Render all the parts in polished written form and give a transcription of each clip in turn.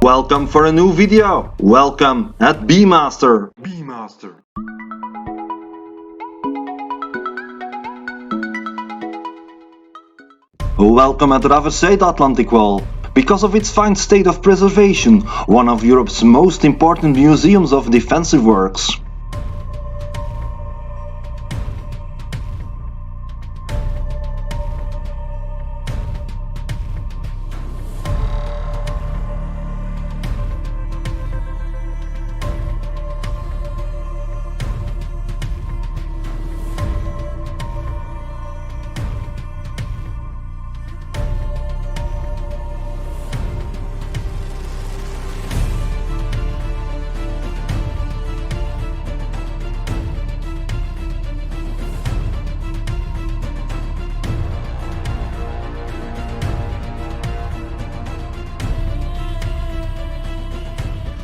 Welcome for a new video. Welcome at bmaster. Welcome at Raversyde Atlantikwall. Because of its fine state of preservation, one of Europe's most important museums of defensive works.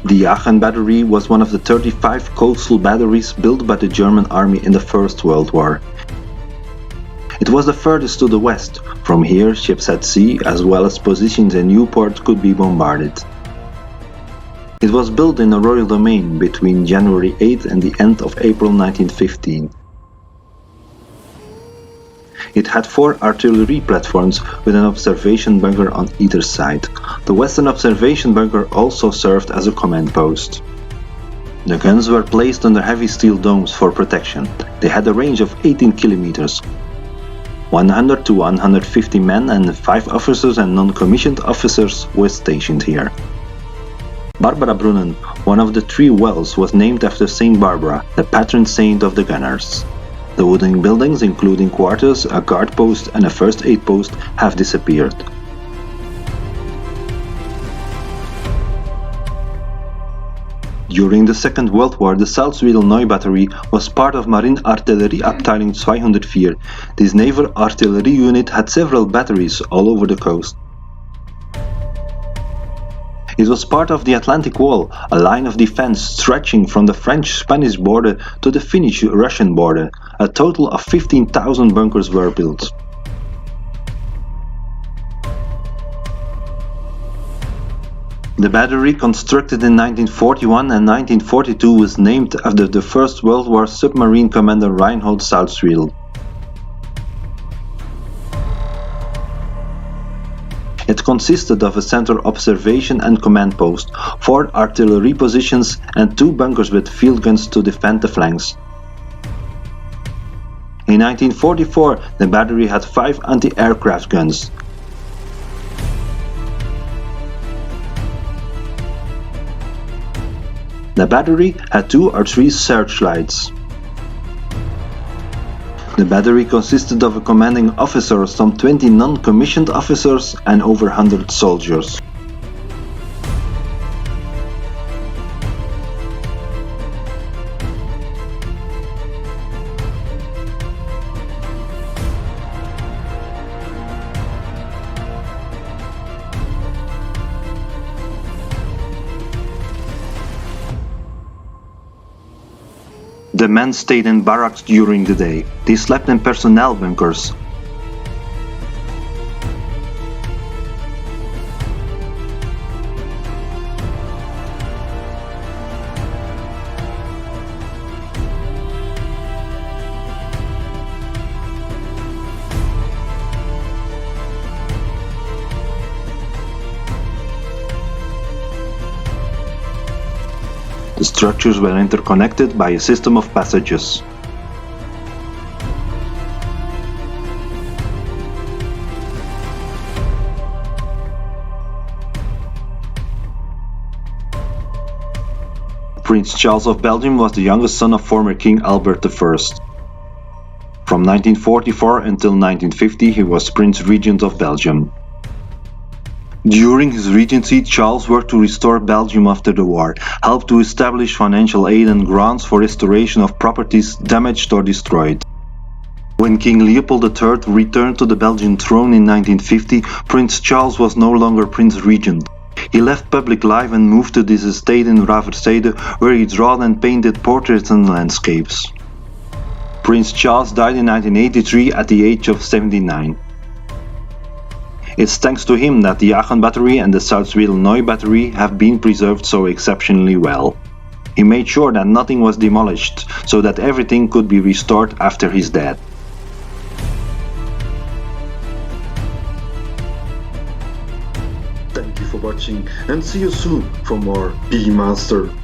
The Aachen Battery was one of the 35 coastal batteries built by the German army in the First World War. It was the furthest to the west. From here, ships at sea, as well as positions in Newport, could be bombarded. It was built in the royal domain between January 8 and the end of April 1915. It had 4 artillery platforms with an observation bunker on either side. The western observation bunker also served as a command post. The guns were placed under heavy steel domes for protection. They had a range of 18 kilometers. 100 to 150 men and 5 officers and non-commissioned officers were stationed here. Barbara Brunnen, one of the 3 wells, was named after Saint Barbara, the patron saint of the gunners. The wooden buildings, including quarters, a guard post and a first aid post, have disappeared. During the Second World War, the Saltzwedel-neu Battery was part of Marine Artillerieabteilung 204. This naval artillery unit had several batteries all over the coast. It was part of the Atlantikwall, a line of defense stretching from the French-Spanish border to the Finnish-Russian border. A total of 15,000 bunkers were built. The battery, constructed in 1941 and 1942, was named after the First World War submarine commander Reinhold Saltzwedel. It consisted of a central observation and command post, 4 artillery positions and 2 bunkers with field guns to defend the flanks. In 1944, the battery had 5 anti-aircraft guns. The battery had 2 or 3 searchlights. The battery consisted of a commanding officer, some 20 non-commissioned officers and over 100 soldiers. The men stayed in barracks during the day. They slept in personnel bunkers. The structures were interconnected by a system of passages. Prince Charles of Belgium was the youngest son of former King Albert I. From 1944 until 1950 he was Prince Regent of Belgium. During his regency, Charles worked to restore Belgium after the war, helped to establish financial aid and grants for restoration of properties damaged or destroyed. When King Leopold III returned to the Belgian throne in 1950, Prince Charles was no longer Prince Regent. He left public life and moved to this estate in Raversyde, where he drawn and painted portraits and landscapes. Prince Charles died in 1983 at the age of 79. It's thanks to him that the Aachen Battery and the Saltzwedel-neu Battery have been preserved so exceptionally well. He made sure that nothing was demolished, so that everything could be restored after his death. Thank you for watching and see you soon for more BMaster